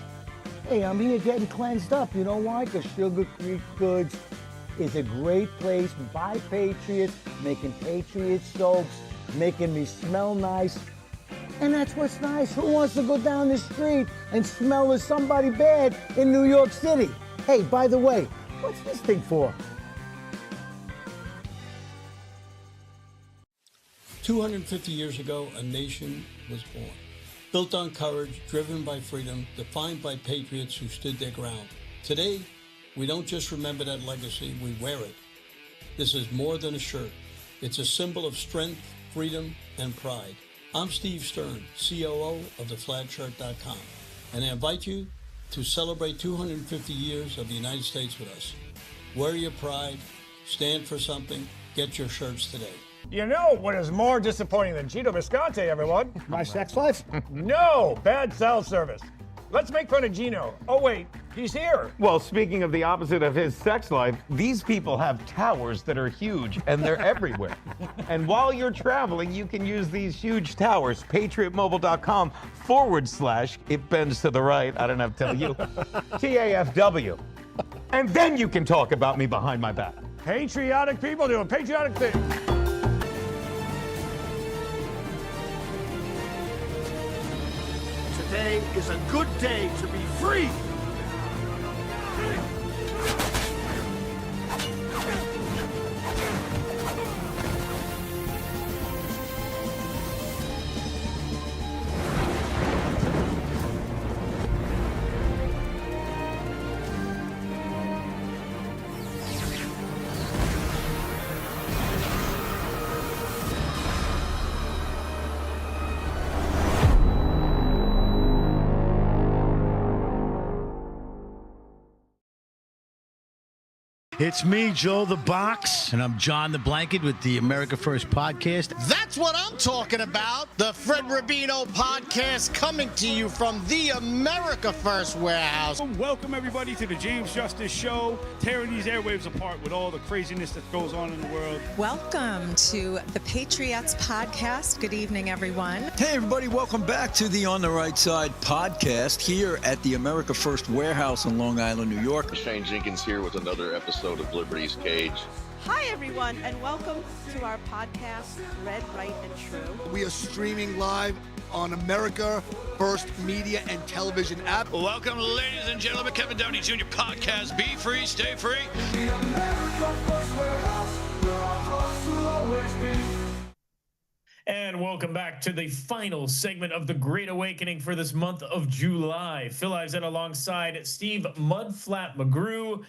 Hey, I'm here getting cleansed up. You know why? Because Sugar Creek Goods is a great place by patriots, making patriot soaps, making me smell nice. And that's what's nice. Who wants to go down the street and smell of somebody bad in New York City? Hey, by the way, what's this thing for? 250 years ago, a nation was born. Built on courage, driven by freedom, defined by patriots who stood their ground. Today, we don't just remember that legacy, we wear it. This is more than a shirt. It's a symbol of strength, freedom, and pride. I'm Steve Stern, COO of theflagshirt.com, and I invite you to celebrate 250 years of the United States with us. Wear your pride, stand for something, get your shirts today. You know what is more disappointing than Gino Visconti, everyone? My sex life? No, bad cell service. Let's make fun of Gino. Oh, wait, he's here. Well, speaking of the opposite of his sex life, these people have towers that are huge and they're everywhere. And while you're traveling, you can use these huge towers. PatriotMobile.com / it bends to the right. I don't have to tell you. TAFW. And then you can talk about me behind my back. Patriotic people doing patriotic things. Today is a good day to be free. It's me, Joe the Box, and I'm John the Blanket with the America First podcast. That's what I'm talking about. The Fred Rubino podcast coming to you from the America First warehouse. Welcome, everybody, to the James Justice Show, tearing these airwaves apart with all the craziness that goes on in the world. Welcome to the Patriots podcast. Good evening, everyone. Hey, everybody. Welcome back to the On the Right Side podcast here at the America First warehouse in Long Island, New York. Shane Jenkins here with another episode of Liberty's Cage. Hi, everyone, and welcome to our podcast, Red, Right, and True. We are streaming live on America First Media and Television app. Welcome, ladies and gentlemen, Kevin Downey Jr. podcast. Be free, stay free. The America First warehouse, where our hearts will always be. And welcome back to the final segment of the Great Awakening for this month of July. Phil Eisen alongside Steve Mudflat McGrew.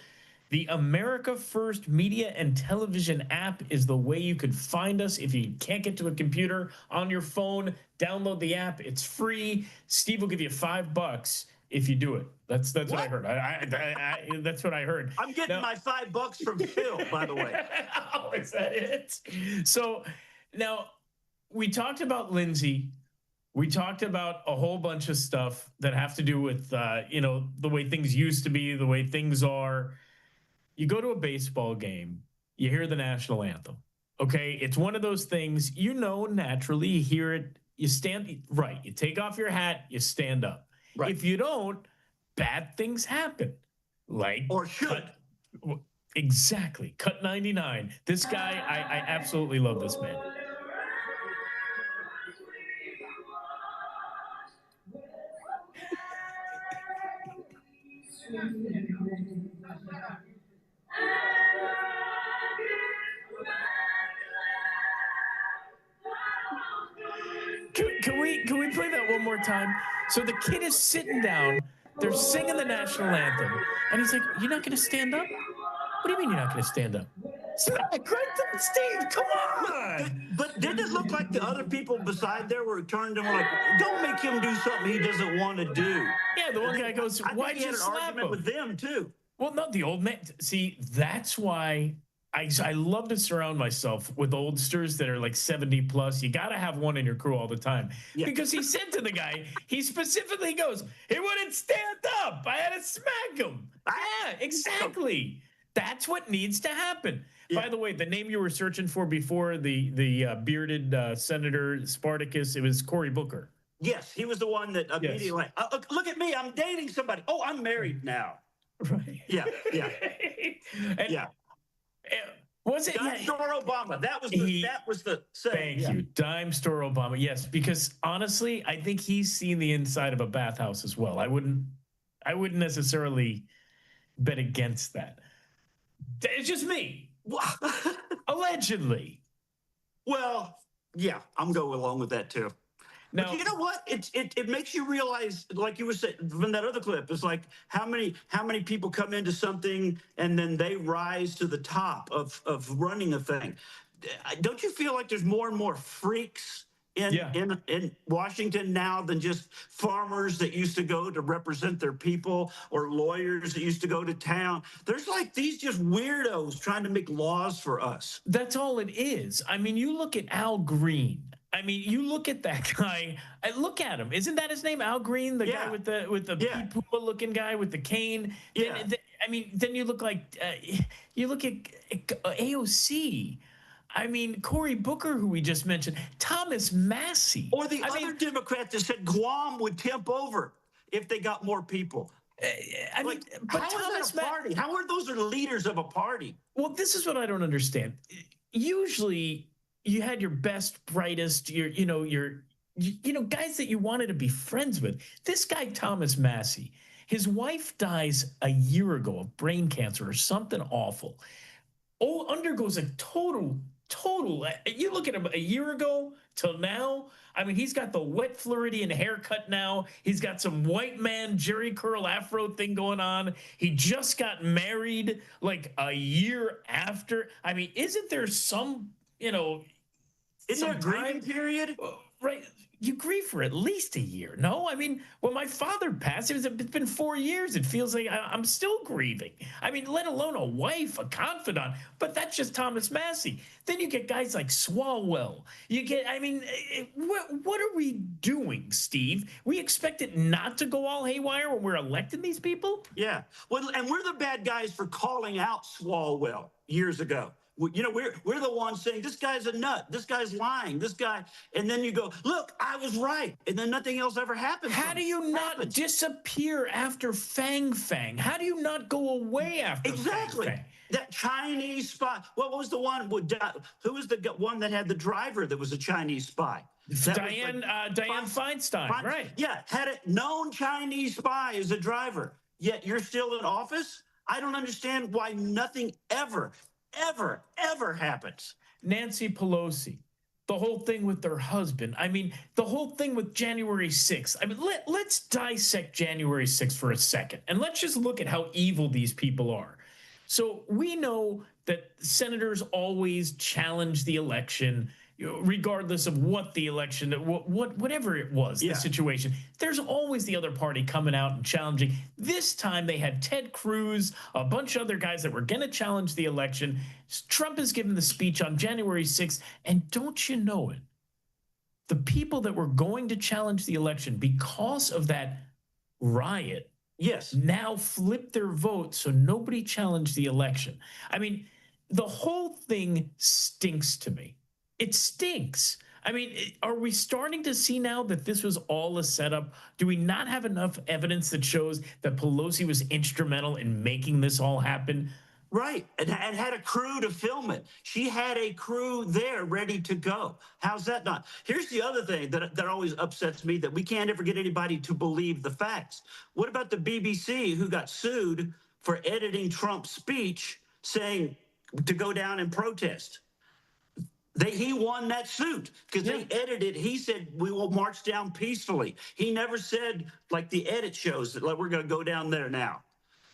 The America First Media and Television app is the way you could find us. If you can't get to a computer on your phone, download the app. It's free. Steve will give you $5 if you do it. That's what I heard. That's what I heard. I'm getting my $5 from Phil, by the way. Oh, is that it? So now we talked about Lindsay. We talked about a whole bunch of stuff that have to do with the way things used to be, the way things are. You go to a baseball game, you hear the national anthem. Okay, it's one of those things, naturally, you hear it, you stand, right, you take off your hat, you stand up. Right. If you don't, bad things happen. Like, or should. Exactly. Cut 99. This guy, I absolutely love this man. Can we play that one more time? So the kid is sitting down, they're singing the national anthem, and he's like, "You're not going to stand up? What do you mean you're not going to stand up?" Steve, come on! But didn't it look like the other people beside there were turned and were like, "Don't make him do something he doesn't want to do"? Yeah, the one guy goes, "Why'd you slap him?" With them too. Well, no, the old man. See, that's why I love to surround myself with oldsters that are like 70 plus. You got to have one in your crew all the time. Yeah. Because he said to the guy, he specifically goes, "He wouldn't stand up. I had to smack him." Yeah, exactly. That's what needs to happen. Yeah. By the way, the name you were searching for before, the bearded Senator Spartacus, it was Cory Booker. Yes, he was the one that immediately went, "Look at me, I'm dating somebody. Oh, I'm married now." Right. Yeah. And, yeah. Was it Dime Store Obama? That was the saying. Thank you, Dime Store Obama. Yes, because honestly, I think he's seen the inside of a bathhouse as well. I wouldn't necessarily bet against that. It's just me. Allegedly. Well, yeah, I'm going along with that too. Now, but you know what? It makes you realize, like you were saying from that other clip, it's like how many people come into something and then they rise to the top of running a thing. Don't you feel like there's more and more freaks in Washington now than just farmers that used to go to represent their people or lawyers that used to go to town? There's like these just weirdos trying to make laws for us. That's all it is. I mean, you look at Al Green. I mean, you look at that guy. Look at him. Isn't that his name, Al Green? The guy with the Pete Puma looking guy with the cane. Yeah. Then you look like you look at AOC. I mean, Cory Booker, who we just mentioned, Thomas Massey, or the other Democrat that said Guam would tip over if they got more people. But Thomas Massey, how are those the leaders of a party? Well, this is what I don't understand. Usually, you had your best, brightest, your guys that you wanted to be friends with. This guy, Thomas Massey, his wife dies a year ago of brain cancer or something awful. Undergoes a total. You look at him a year ago till now. I mean, he's got the wet Floridian haircut now. He's got some white man Jerry curl afro thing going on. He just got married like a year after. I mean, isn't there some, Isn't there a grieving period? right, you grieve for at least a year. No, I mean, when my father passed, it's been 4 years. It feels like I'm still grieving. I mean, let alone a wife, a confidant, but that's just Thomas Massey. Then you get guys like Swalwell. You get, I mean, what are we doing, Steve? We expect it not to go all haywire when we're electing these people? Yeah. Well, and we're the bad guys for calling out Swalwell years ago. You know, we're the ones saying this guy's a nut, this guy's lying, this guy, and then you go, look, I was right, and then nothing else ever happens. How do you not disappear after Fang Fang? How do you not go away after exactly Fang Fang? That Chinese spy? What was the one? Who was the one that had the driver that was a Chinese spy? Diane Feinstein, right? Yeah, had a known Chinese spy as a driver. Yet you're still in office. I don't understand why nothing ever happens. Nancy Pelosi, the whole thing with their husband. I mean, the whole thing with January 6th. I mean, let's dissect January 6th for a second, and let's just look at how evil these people are. So we know that senators always challenge the election, regardless of what the election, whatever it was, the situation. There's always the other party coming out and challenging. This time they had Ted Cruz, a bunch of other guys that were going to challenge the election. Trump is giving the speech on January 6th, and don't you know it? The people that were going to challenge the election because of that riot, now flip their vote so nobody challenged the election. I mean, the whole thing stinks to me. It stinks. I mean, are we starting to see now that this was all a setup? Do we not have enough evidence that shows that Pelosi was instrumental in making this all happen? Right, and had a crew to film it. She had a crew there ready to go. How's that not? Here's the other thing that always upsets me, that we can't ever get anybody to believe the facts. What about the BBC, who got sued for editing Trump's speech saying to go down and protest? He won that suit because they edited. He said, we will march down peacefully. He never said, like the edit shows, that like, we're going to go down there now.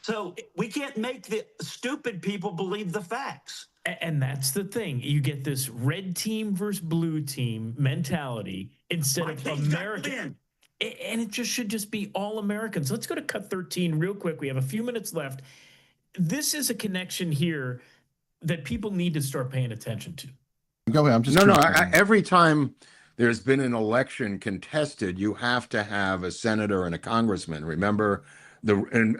So we can't make the stupid people believe the facts. And that's the thing. You get this red team versus blue team mentality instead of American. And it should just be all Americans. Let's go to cut 13 real quick. We have a few minutes left. This is a connection here that people need to start paying attention to. Go ahead. I'm just every time there's been an election contested, you have to have a senator and a congressman. Remember,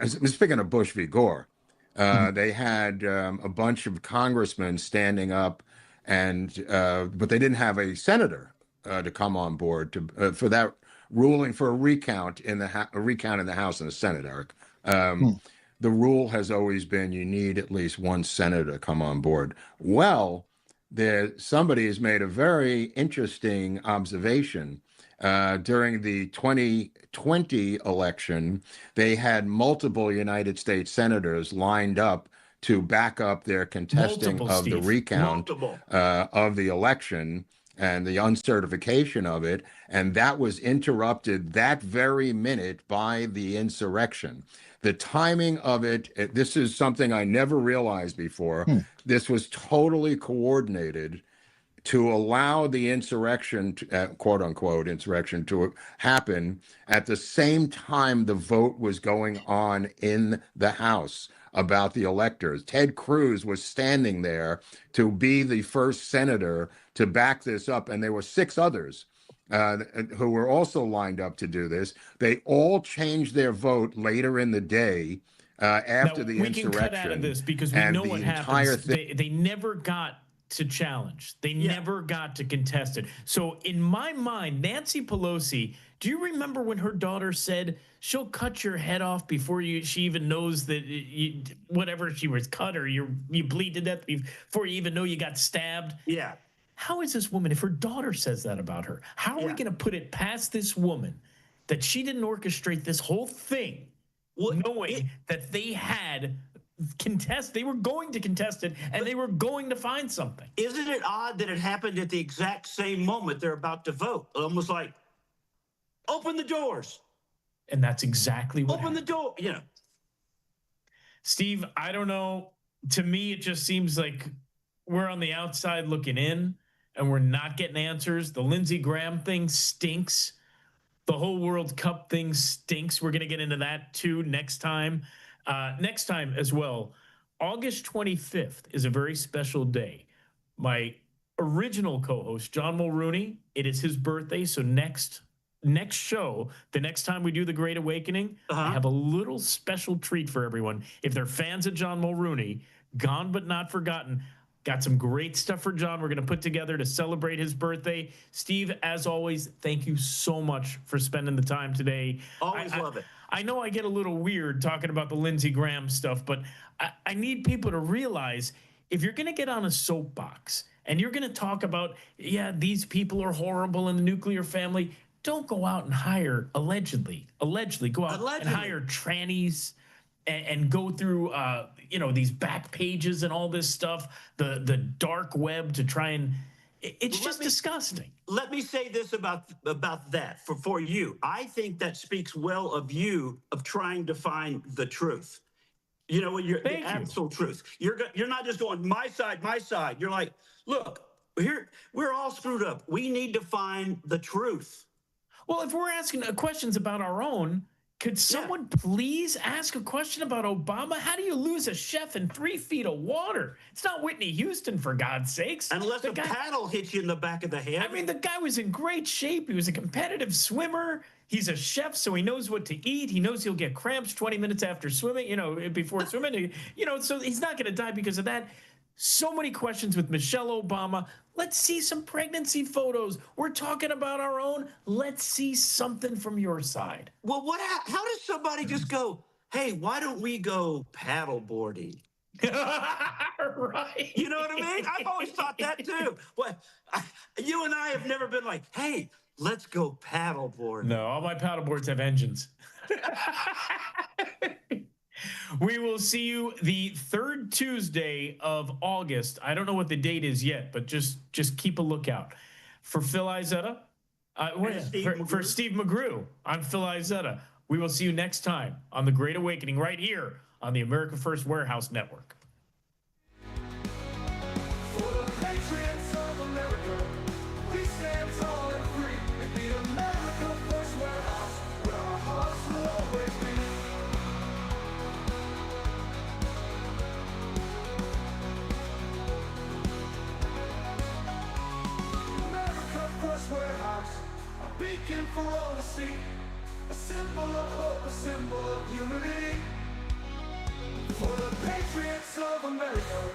speaking of Bush v. Gore, they had a bunch of congressmen standing up, but they didn't have a senator to come on board for that ruling for a recount in the House and the Senate. Eric, the rule has always been you need at least one senator to come on board. Well, somebody has made a very interesting observation. During the 2020 election, they had multiple United States senators lined up to back up their contesting of the recount of the election and the uncertification of it. And that was interrupted that very minute by the insurrection. The timing of it, this is something I never realized before. This was totally coordinated to allow the insurrection, quote unquote, insurrection to happen at the same time the vote was going on in the House about the electors. Ted Cruz was standing there to be the first senator to back this up, and there were 6 others who were also lined up to do this. They all changed their vote later in the day after the insurrection. We can cut out of this because we know what happens. They never got to challenge. They never got to contest it. So in my mind, Nancy Pelosi, do you remember when her daughter said she'll cut your head off before she even knows that whatever she was cut, or you bleed to death before you even know you got stabbed? Yeah. How is this woman, if her daughter says that about her, how are we going to put it past this woman that she didn't orchestrate this whole thing, knowing that they had they were going to contest it, and they were going to find something? Isn't it odd that it happened at the exact same moment they're about to vote? Almost like, open the doors. And that's exactly what happened. The door. Steve, I don't know. To me, it just seems like we're on the outside looking in. and we're not getting answers. The Lindsey Graham thing stinks. The whole World Cup thing stinks. We're going to get into that too next time. Next time as well, August 25th is a very special day. My original co-host, John Mulrooney, it is his birthday. So next show, the next time we do The Great Awakening, I have a little special treat for everyone. If they're fans of John Mulrooney, Gone But Not Forgotten, got some great stuff for John we're going to put together to celebrate his birthday. Steve, as always, thank you so much for spending the time today. Always love it. I know I get a little weird talking about the Lindsey Graham stuff, but I need people to realize if you're going to get on a soapbox and you're going to talk about, yeah, these people are horrible in the nuclear family, don't go out and hire, allegedly go out and hire trannies and go through, these back pages and all this stuff, the dark web to try and, it's just disgusting. Let me say this about that for you. I think that speaks well of you of trying to find the truth. You know, the actual truth. You're not just going my side. You're like, look, here we're all screwed up. We need to find the truth. Well, if we're asking questions about our own, could someone please ask a question about Obama? How do you lose a chef in 3 feet of water? It's not Whitney Houston, for God's sakes. Unless a paddle hits you in the back of the head. I mean, the guy was in great shape. He was a competitive swimmer. He's a chef, so he knows what to eat. He knows he'll get cramps 20 minutes after swimming, before swimming. So he's not going to die because of that. So many questions with Michelle Obama. Let's see some pregnancy photos. We're talking about our own. Let's see something from your side. Well, how does somebody just go, hey, why don't we go paddle boarding? Right. You know what I mean? I've always thought that too. You and I have never been like, hey, let's go paddle boarding. No, all my paddle boards have engines. We will see you the third Tuesday of August. I don't know what the date is yet, but just keep a lookout. For Phil Izetta, for Steve McGrew, I'm Phil Izetta. We will see you next time on The Great Awakening right here on the America First Warehouse Network. For the patriots of America, we stand tall and free in the America First Warehouse, where our hearts will always be. America First Warehouse, a beacon for all to see, a symbol of hope, a symbol of unity. For the patriots of America.